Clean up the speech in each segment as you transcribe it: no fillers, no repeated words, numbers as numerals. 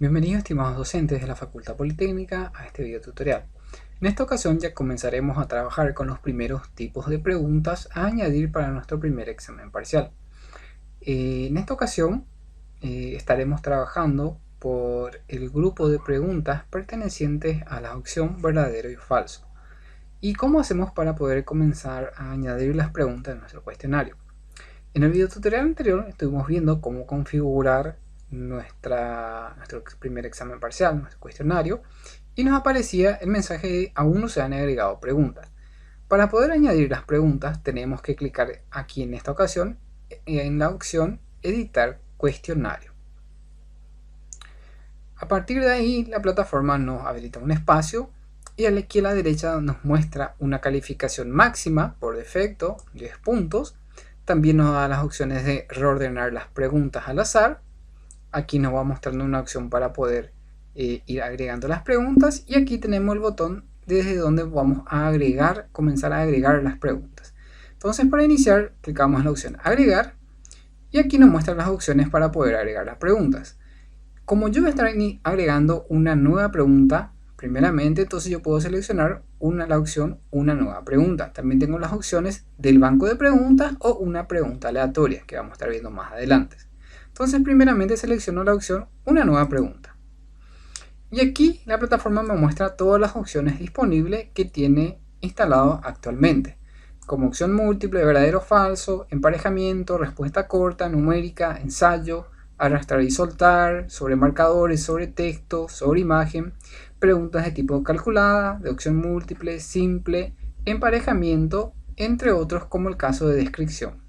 Bienvenidos estimados docentes de la Facultad Politécnica a este video tutorial. En esta ocasión ya comenzaremos a trabajar con los primeros tipos de preguntas a añadir para nuestro primer examen parcial. En esta ocasión estaremos trabajando por el grupo de preguntas pertenecientes a la opción verdadero y falso. ¿Y cómo hacemos para poder comenzar a añadir las preguntas en nuestro cuestionario? En el video tutorial anterior estuvimos viendo cómo configurar nuestro primer examen parcial, nuestro cuestionario, y nos aparecía el mensaje de aún no se han agregado preguntas. Para poder añadir las preguntas tenemos que clicar aquí en esta ocasión en la opción editar cuestionario. A partir de ahí la plataforma nos habilita un espacio y aquí a la derecha nos muestra una calificación máxima por defecto, 10 puntos. También nos da las opciones de reordenar las preguntas al azar. Aquí nos va mostrando una opción para poder ir agregando las preguntas, y aquí tenemos el botón desde donde vamos a comenzar a agregar las preguntas. Entonces, para iniciar clicamos en la opción agregar y aquí nos muestran las opciones para poder agregar las preguntas. Como yo voy a estar agregando una nueva pregunta primeramente, entonces yo puedo seleccionar la opción una nueva pregunta. También tengo las opciones del banco de preguntas o una pregunta aleatoria que vamos a estar viendo más adelante. Entonces primeramente selecciono la opción una nueva pregunta. Y aquí la plataforma me muestra todas las opciones disponibles que tiene instalado actualmente. Como opción múltiple, verdadero o falso, emparejamiento, respuesta corta, numérica, ensayo, arrastrar y soltar, sobre marcadores, sobre texto, sobre imagen, preguntas de tipo calculada, de opción múltiple, simple, emparejamiento, entre otros como el caso de descripción.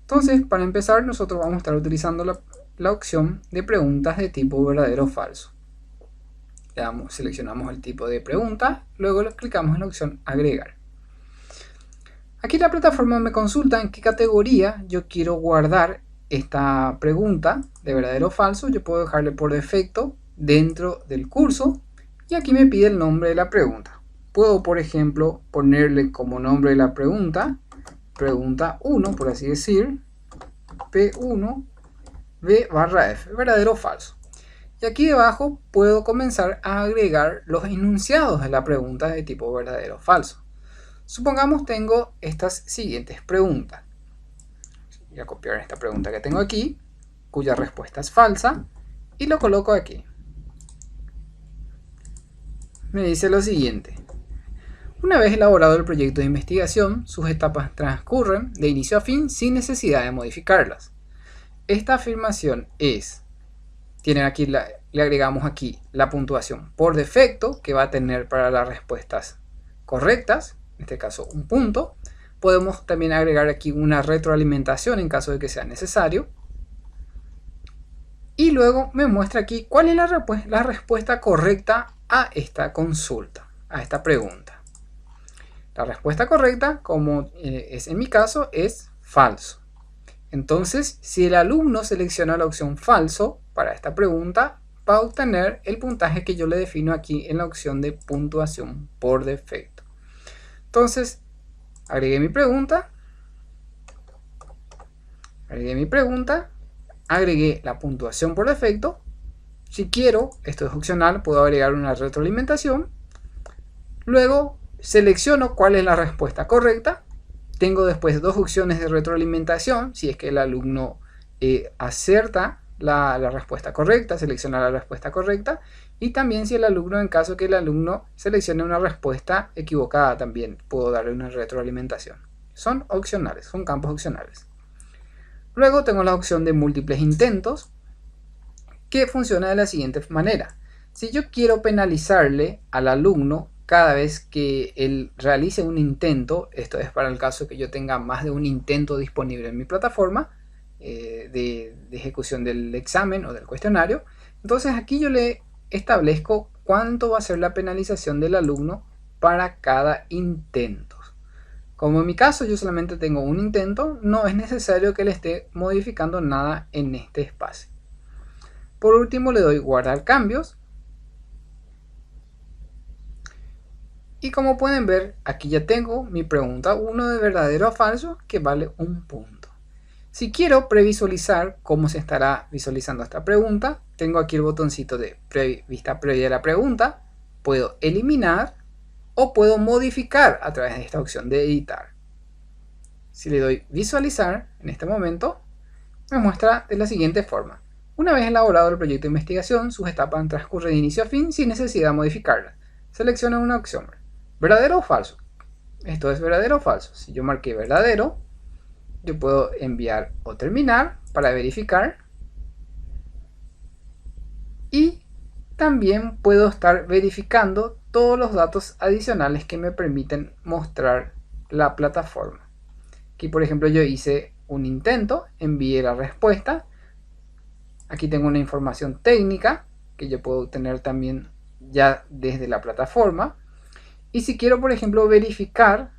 Entonces, para empezar, nosotros vamos a estar utilizando la opción de preguntas de tipo verdadero o falso. Seleccionamos el tipo de pregunta, luego clicamos en la opción agregar. Aquí la plataforma me consulta en qué categoría yo quiero guardar esta pregunta de verdadero o falso. Yo puedo dejarle por defecto dentro del curso y aquí me pide el nombre de la pregunta. Puedo, por ejemplo, ponerle como nombre de la pregunta pregunta 1, por así decir, P1 B barra F, verdadero o falso. Y aquí debajo puedo comenzar a agregar los enunciados de la pregunta de tipo verdadero o falso. Supongamos tengo estas siguientes preguntas. Voy a copiar esta pregunta que tengo aquí, cuya respuesta es falsa, y lo coloco aquí. Me dice lo siguiente: una vez elaborado el proyecto de investigación, sus etapas transcurren de inicio a fin sin necesidad de modificarlas. Esta afirmación le agregamos aquí la puntuación por defecto que va a tener para las respuestas correctas, en este caso un punto. Podemos también agregar aquí una retroalimentación en caso de que sea necesario. Y luego me muestra aquí cuál es la respuesta correcta a esta consulta, a esta pregunta. La respuesta correcta, como es en mi caso, es falso. Entonces, si el alumno selecciona la opción falso para esta pregunta, va a obtener el puntaje que yo le defino aquí en la opción de puntuación por defecto. Entonces, agregué mi pregunta, agregué la puntuación por defecto. Si quiero, esto es opcional, puedo agregar una retroalimentación. Luego selecciono cuál es la respuesta correcta. Tengo después dos opciones de retroalimentación. Si es que el alumno acierta la respuesta correcta, selecciona la respuesta correcta. Y también si el alumno, en caso que el alumno seleccione una respuesta equivocada, también puedo darle una retroalimentación. Son opcionales, son campos opcionales. Luego tengo la opción de múltiples intentos, que funciona de la siguiente manera. Si yo quiero penalizarle al alumno cada vez que él realice un intento, esto es para el caso que yo tenga más de un intento disponible en mi plataforma de ejecución del examen o del cuestionario, entonces aquí yo le establezco cuánto va a ser la penalización del alumno para cada intento. Como en mi caso yo solamente tengo un intento, no es necesario que le esté modificando nada en este espacio. Por último le doy guardar cambios. Y como pueden ver, aquí ya tengo mi pregunta 1 de verdadero a falso, que vale un punto. Si quiero previsualizar cómo se estará visualizando esta pregunta, tengo aquí el botoncito de vista previa de la pregunta, puedo eliminar o puedo modificar a través de esta opción de editar. Si le doy visualizar, en este momento, me muestra de la siguiente forma. Una vez elaborado el proyecto de investigación, sus etapas transcurren de inicio a fin sin necesidad de modificarlas. Selecciona una opción. ¿Verdadero o falso? Esto es verdadero o falso. Si yo marqué verdadero, yo puedo enviar o terminar para verificar. Y también puedo estar verificando todos los datos adicionales que me permiten mostrar la plataforma. Aquí, por ejemplo, yo hice un intento, envié la respuesta. Aquí tengo una información técnica que yo puedo obtener también ya desde la plataforma. Y si quiero, por ejemplo, verificar,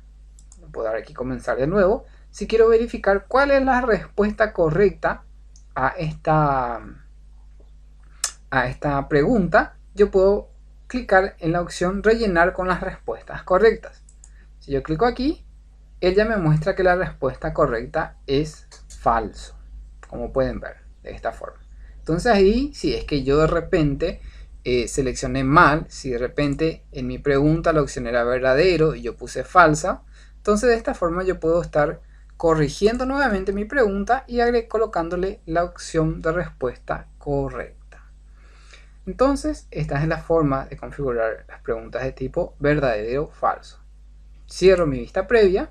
puedo dar aquí comenzar de nuevo. Si quiero verificar cuál es la respuesta correcta a esta pregunta, yo puedo clicar en la opción rellenar con las respuestas correctas. Si yo clico aquí, ella me muestra que la respuesta correcta es falso, como pueden ver de esta forma. Entonces ahí, si es que yo de repente seleccioné mal, si de repente en mi pregunta la opción era verdadero y yo puse falsa, entonces de esta forma yo puedo estar corrigiendo nuevamente mi pregunta y colocándole la opción de respuesta correcta. Entonces esta es la forma de configurar las preguntas de tipo verdadero o falso. Cierro mi vista previa.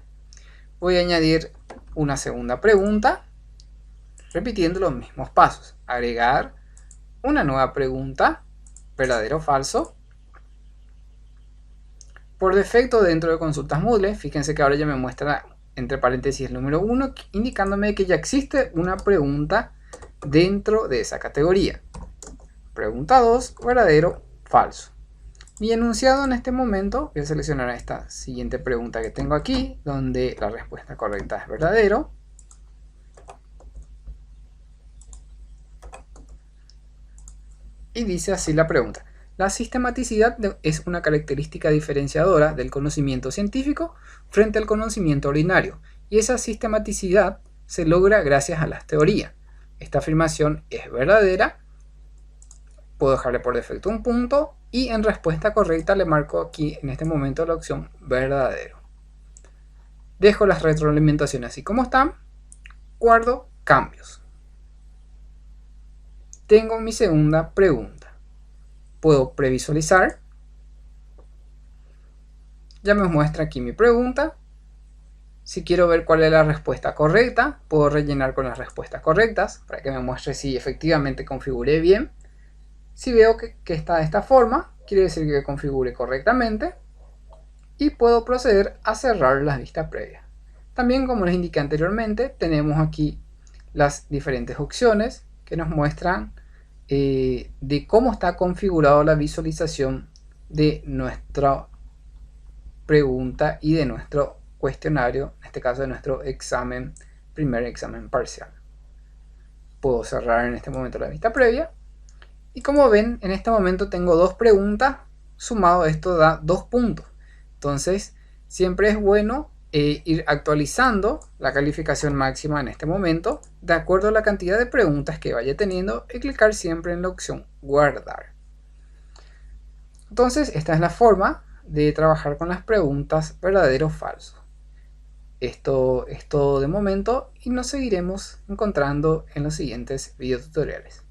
Voy a añadir una segunda pregunta, repitiendo los mismos pasos. Agregar una nueva pregunta, verdadero o falso. Por defecto, dentro de consultas Moodle, fíjense que ahora ya me muestra entre paréntesis el número 1, indicándome que ya existe una pregunta dentro de esa categoría. Pregunta 2, verdadero, falso. Mi enunciado en este momento, voy a seleccionar esta siguiente pregunta que tengo aquí, donde la respuesta correcta es verdadero. Y dice así la pregunta. La sistematicidad es una característica diferenciadora del conocimiento científico frente al conocimiento ordinario, y esa sistematicidad se logra gracias a las teorías. Esta afirmación es verdadera. Puedo dejarle por defecto un punto y en respuesta correcta le marco aquí en este momento la opción verdadero. Dejo las retroalimentaciones así como están. Guardo cambios. Tengo mi segunda pregunta. Puedo previsualizar. Ya me muestra aquí mi pregunta. Si quiero ver cuál es la respuesta correcta, puedo rellenar con las respuestas correctas para que me muestre si efectivamente configuré bien. Si veo que está de esta forma, quiere decir que configure correctamente y puedo proceder a cerrar las vistas previas. También, como les indiqué anteriormente, tenemos aquí las diferentes opciones que nos muestran de cómo está configurada la visualización de nuestra pregunta y de nuestro cuestionario, en este caso de nuestro examen, primer examen parcial. Puedo cerrar en este momento la vista previa. Y como ven, en este momento tengo dos preguntas, sumado esto da 2 puntos. Entonces, siempre es bueno ir actualizando la calificación máxima en este momento, de acuerdo a la cantidad de preguntas que vaya teniendo, y clicar siempre en la opción guardar. Entonces, esta es la forma de trabajar con las preguntas verdadero o falso. Esto es todo de momento y nos seguiremos encontrando en los siguientes videotutoriales.